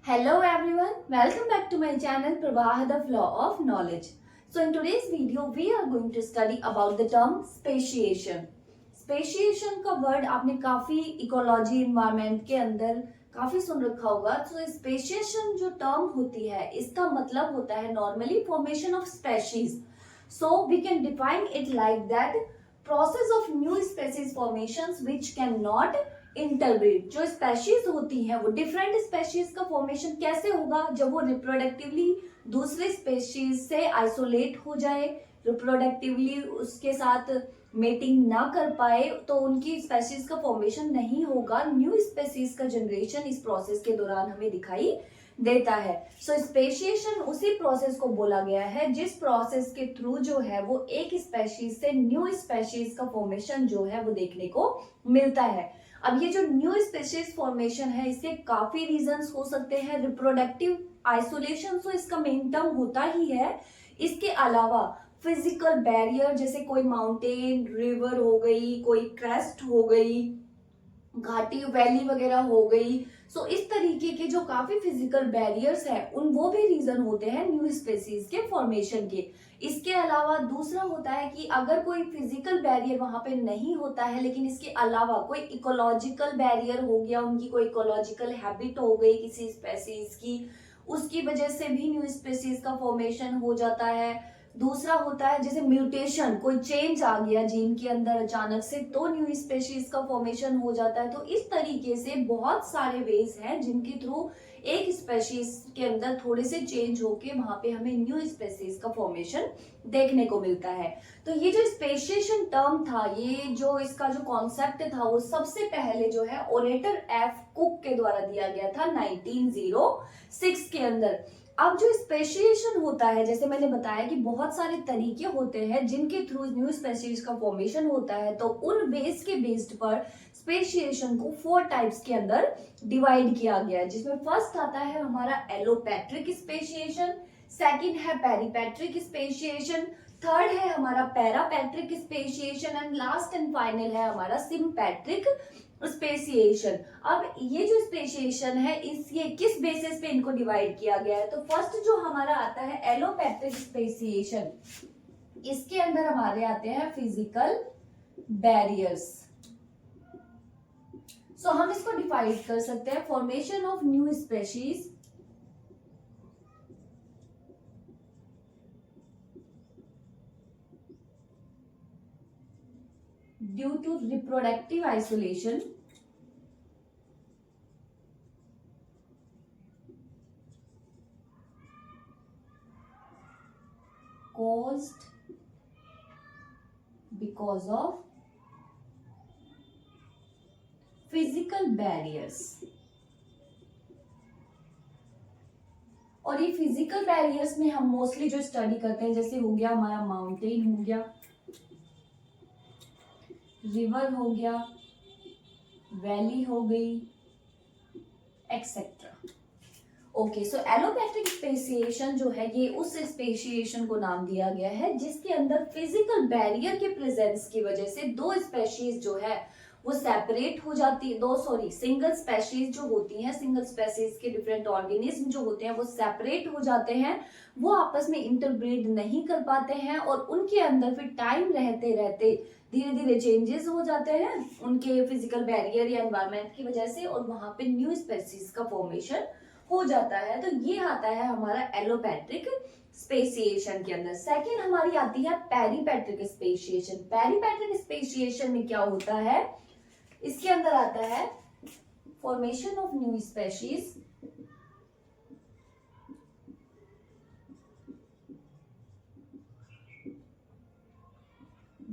Hello everyone, welcome back to my channel Prabha the Flow of Knowledge. So in today's video we are going to study about the term speciation. Speciation का word आपने काफी ecology environment के अंदर काफी सुन रखा होगा. तो speciation जो टर्म होती है इसका मतलब होता है normally formation of species. So we can define it like that process of new species formations which cannot interbreed. जो स्पेशीज होती हैं वो डिफरेंट स्पेशीज का फॉर्मेशन कैसे होगा जब वो रिप्रोडक्टिवली दूसरे स्पेशीज से आइसोलेट हो जाए, रिप्रोडक्टिवली उसके साथ मेटिंग ना कर पाए तो उनकी स्पेशीज का फॉर्मेशन नहीं होगा. न्यू स्पेशीज का जनरेशन इस प्रोसेस के दौरान हमें दिखाई देता है. सो स्पेशिएशन उसी प्रोसेस को बोला गया है जिस प्रोसेस के थ्रू जो है वो एक स्पेशीज से न्यू स्पेशीज का फॉर्मेशन जो है वो देखने को मिलता है. अब ये जो न्यू स्पेशीज फॉर्मेशन है इसके काफी रीजंस हो सकते हैं. रिप्रोडक्टिव आइसोलेशन तो इसका मेन टर्म होता ही है. इसके अलावा फिजिकल बैरियर जैसे कोई माउंटेन रिवर हो गई, कोई क्रेस्ट हो गई, घाटी वैली वगैरह हो गई. सो इस तरीके के जो काफी फिजिकल बैरियर्स है उन वो भी रीजन होते हैं न्यू स्पेसीज के फॉर्मेशन के. इसके अलावा दूसरा होता है कि अगर कोई फिजिकल बैरियर वहां पे नहीं होता है लेकिन इसके अलावा कोई इकोलॉजिकल बैरियर हो गया, उनकी कोई इकोलॉजिकल हैबिट हो गई किसी स्पेसीज की, उसकी वजह से भी न्यू स्पेसीज का फॉर्मेशन हो जाता है. दूसरा होता है जैसे म्यूटेशन, कोई चेंज आ गया जीन के अंदर अचानक से तो न्यू स्पेशीज का फॉर्मेशन हो जाता है. तो इस तरीके से बहुत सारे वेज हैं जिनके थ्रू एक स्पेशीज के अंदर थोड़े से चेंज होके वहां पे हमें न्यू स्पेशीज का फॉर्मेशन देखने को मिलता है. तो ये जो स्पेशिएशन टर्म था, ये जो इसका जो कॉन्सेप्ट था वो सबसे पहले जो है ओरेटर एफ कुक के द्वारा दिया गया था 1906 के अंदर. अब जो स्पेशिएशन होता है जैसे मैंने बताया कि बहुत सारे तरीके होते हैं जिनके थ्रू न्यू स्पेशीज का फॉर्मेशन होता है. तो उन बेस के बेस्ड पर स्पेशिएशन को 4 टाइप्स के अंदर डिवाइड किया गया है जिसमें फर्स्ट आता है हमारा एलोपैट्रिक स्पेशिएशन, सेकंड है पेरिपेट्रिक स्पेशिएशन, थर्ड है हमारा parapatric speciation and last and final है हमारा सिम्पैट्रिक स्पेशिएशन. अब ये जो स्पेशिएशन है ये किस बेसिस पे इनको डिवाइड किया गया है. तो फर्स्ट जो हमारा आता है एलोपैट्रिक स्पेशिएशन, इसके अंदर हमारे आते हैं फिजिकल बैरियर्स. सो हम इसको डिवाइड कर सकते हैं formation of new species due to reproductive isolation caused because of physical barriers. और ये फिजिकल बैरियर्स में हम मोस्टली जो स्टडी करते हैं जैसे हो गया हमारा माउंटेन हो गया, रिवर हो गया, वैली हो गई, एक्सेट्रा. ओके, सो एलोपैट्रिक स्पेशिएशन जो है ये उस स्पेशिएशन को नाम दिया गया है जिसके अंदर फिजिकल बैरियर के प्रेजेंस की वजह से दो स्पेशीज जो है वो सेपरेट हो जाती है. सिंगल स्पेशीज जो होती हैं, सिंगल स्पेशीज के डिफरेंट ऑर्गेनिज्म जो होते हैं वो सेपरेट हो जाते हैं, वो आपस में इंटरब्रीड नहीं कर पाते हैं और उनके अंदर फिर टाइम रहते रहते धीरे धीरे चेंजेस हो जाते हैं उनके फिजिकल बैरियर या एनवायरमेंट की वजह से और वहां पे न्यू स्पेशीज का फॉर्मेशन हो जाता है. तो ये आता है हमारा एलोपैट्रिक स्पेशिएशन के अंदर. सेकेंड हमारी आती है पेरिपेट्रिक स्पेशिएशन. पेरिपेट्रिक स्पेशिएशन में क्या होता है, इसके अंदर आता है formation of new species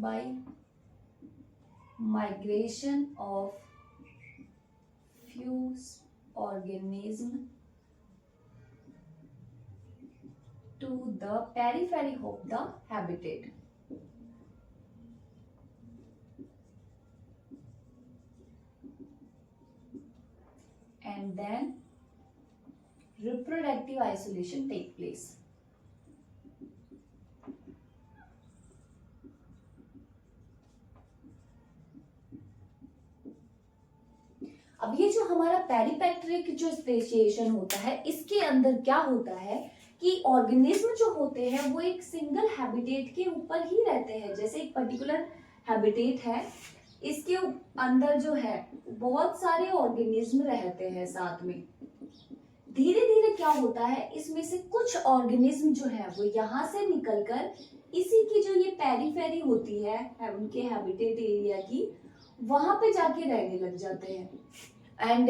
by migration of few organism to the periphery of the habitat. And then reproductive isolation take place. अब अब ये जो हमारा पेरिपेट्रिक जो स्पेशिएशन होता है, इसके अंदर क्या होता है कि ऑर्गेनिज्म जो होते हैं वो एक सिंगल हैबिटेट के ऊपर ही रहते हैं। जैसे एक पर्टिकुलर हैबिटेट है, इसके अंदर जो है बहुत सारे ऑर्गेनिज्म रहते हैं साथ में। धीरे धीरे क्या होता है, इसमें से कुछ ऑर्गेनिज्म जो है वो यहाँ से निकलकर इसी की जो ये पेरीफेरी होती है उनके हैबिटेट एरिया की, वहां पे जाके रहने लग जाते हैं। एंड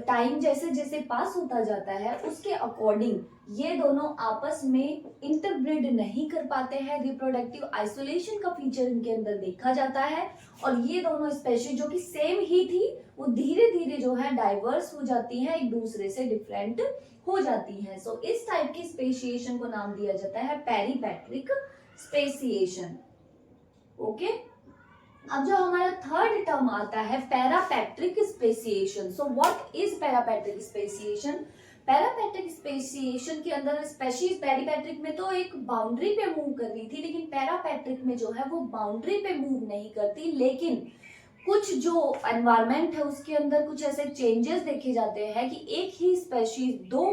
टाइम जैसे जैसे पास होता जाता है उसके अकॉर्डिंग ये दोनों आपस में इंटरब्रीड नहीं कर पाते हैं। रिप्रोडक्टिव आइसोलेशन का फीचर इनके अंदर देखा जाता है और ये दोनों स्पेशीज जो कि सेम ही थी वो धीरे धीरे जो है डाइवर्स हो जाती हैं, एक दूसरे से डिफरेंट हो जाती हैं। सो इस टाइप की स्पेशिएशन को नाम दिया जाता है पेरीपेट्रिक स्पेशिएशन। ओके, अब जो हमारा थर्ड टर्म आता है parapatric speciation. So what is parapatric speciation? Parapatric speciation के अंदर स्पेशीज पेरीपेट्रिक में तो एक बाउंड्री पे मूव कर रही थी, लेकिन पैरापेट्रिक में जो है वो बाउंड्री पे मूव नहीं करती, लेकिन कुछ जो एनवायरमेंट है उसके अंदर कुछ ऐसे चेंजेस देखे जाते हैं कि एक ही स्पेशीज दो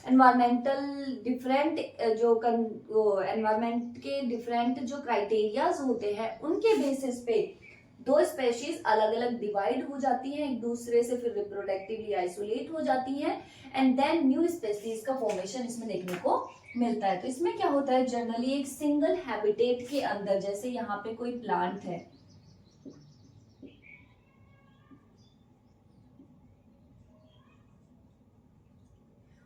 एनवायरमेंटल डिफरेंट जो एनवायरमेंट के डिफरेंट जो क्राइटेरियाज होते हैं उनके बेसिस पे दो स्पेशीज अलग अलग डिवाइड हो जाती हैं एक दूसरे से, फिर रिप्रोडक्टिवली आइसोलेट हो जाती हैं एंड देन न्यू स्पेशीज का फॉर्मेशन इसमें देखने को मिलता है। तो इसमें क्या होता है, जनरली एक सिंगल हैबिटेट के अंदर, जैसे यहाँ पे कोई प्लांट है,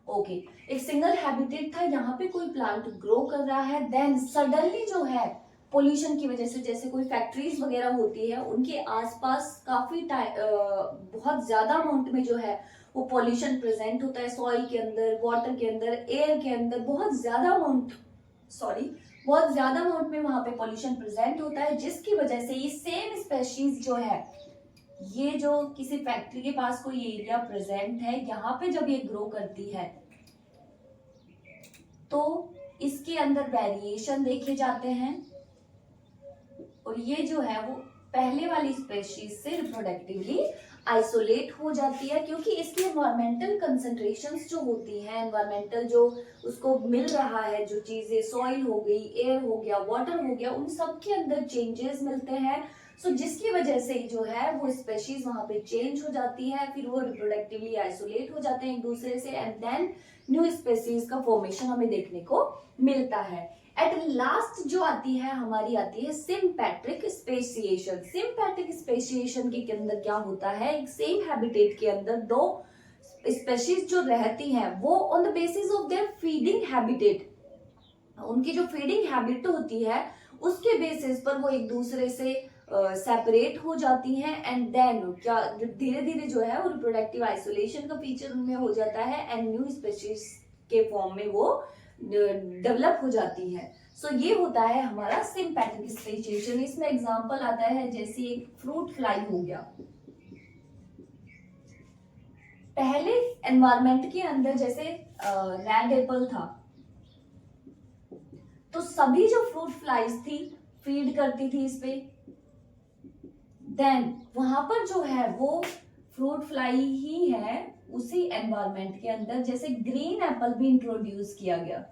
ओके एक सिंगल हैबिटेट था, यहाँ पे कोई प्लांट ग्रो कर रहा है, देन सडनली जो है पोल्यूशन की वजह से, जैसे कोई फैक्ट्रीज वगैरह होती है उनके आसपास काफी बहुत ज्यादा अमाउंट में जो है वो पोल्यूशन प्रेजेंट होता है, सॉइल के अंदर, वाटर के अंदर, एयर के अंदर बहुत ज्यादा अमाउंट में वहां पे पोल्यूशन प्रेजेंट होता है, जिसकी वजह से ये सेम स्पेशीज जो है, ये जो किसी फैक्ट्री के पास कोई एरिया प्रेजेंट है, यहाँ पे जब ये ग्रो करती है तो इसके अंदर वेरिएशन देखे जाते हैं और ये जो है वो पहले वाली स्पेशीज से रिप्रोडक्टिवली आइसोलेट हो जाती है, क्योंकि इसकी एनवायरमेंटल कंसंट्रेशंस जो होती हैं, एनवायरमेंटल जो उसको मिल रहा है, जो चीजें सॉइल हो गई, एयर हो गया, वाटर हो गया, उन सब के अंदर चेंजेस मिलते हैं। सो जिसकी वजह से जो है वो स्पेशीज वहां पे चेंज हो जाती है, फिर वो रिप्रोडक्टिवली आइसोलेट हो जाते हैं एक दूसरे से एंड देन न्यू स्पेशीज का फॉर्मेशन हमें देखने को मिलता है। एट लास्ट जो आती है सिम्पैट्रिक स्पेशिएशन। सिम्पैट्रिक स्पेशिएशन के अंदर क्या होता है, एक सेम हैबिटेट के अंदर दो स्पेशीज जो रहती हैं वो on the basis of their feeding habitat, उनकी जो फीडिंग हैबिट होती है उसके बेसिस पर वो एक दूसरे से सेपरेट हो जाती हैं एंड देन क्या धीरे धीरे जो है वो रिप्रोडक्टिव आइसोलेशन का फीचर उनमें हो जाता है एंड न्यू स्पेशीज के फॉर्म में वो डेवलप हो जाती है। सो ये होता है हमारा सिम्पैट्रिक स्पेशिएशन। इसमें एग्जांपल आता है जैसे एक फ्रूट फ्लाई हो गया, पहले एनवायरमेंट के अंदर जैसे रेड एप्पल था तो सभी जो फ्रूट फ्लाइज थी फीड करती थी इस पे, देन वहां पर जो है वो फ्रूट फ्लाई ही है उसी एनवायरमेंट के अंदर, जैसे ग्रीन एप्पल भी इंट्रोड्यूस किया गया,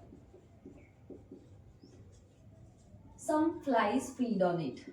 सम फ्लाइज फीड ऑन इट।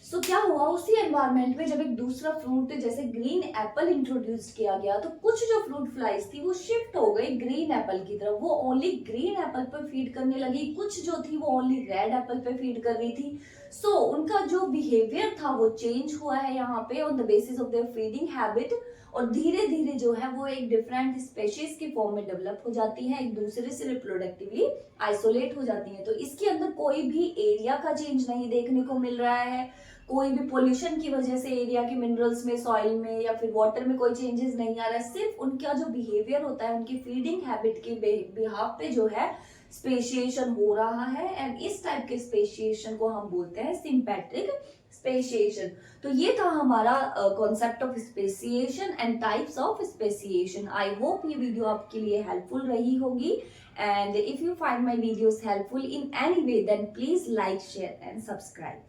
सो क्या हुआ, उसी एनवायरमेंट में जब एक दूसरा फ्रूट जैसे ग्रीन एप्पल इंट्रोड्यूस किया गया तो कुछ जो फ्रूट फ्लाइज थी वो शिफ्ट हो गई ग्रीन एप्पल की तरफ, वो ओनली ग्रीन एप्पल पर फीड करने लगी, कुछ जो थी वो ओनली रेड एप्पल पे फीड कर रही थी। सो उनका जो बिहेवियर था वो चेंज हुआ है यहाँ पे on the basis of their feeding habit, और धीरे धीरे जो है वो एक डिफरेंट स्पेशीज के फॉर्म में डेवलप हो जाती है, एक दूसरे से रिप्रोडक्टिवली आइसोलेट हो जाती है। तो इसके अंदर कोई भी एरिया का चेंज नहीं देखने को मिल रहा है, कोई भी पोल्यूशन की वजह से एरिया के मिनरल्स में, सॉइल में या फिर वाटर में कोई चेंजेस नहीं आ रहा है, सिर्फ उनका जो बिहेवियर होता है, उनकी फीडिंग हैबिट के बिहाफ पे जो है स्पेशिएशन हो रहा है एंड इस टाइप के स्पेशिएशन को हम बोलते हैं सिम्पैट्रिक स्पेशिएशन। तो ये था हमारा concept of speciation and types of speciation. I hope ये वीडियो आपके लिए हेल्पफुल रही होगी and if you find my videos helpful in any way then please like, share and subscribe.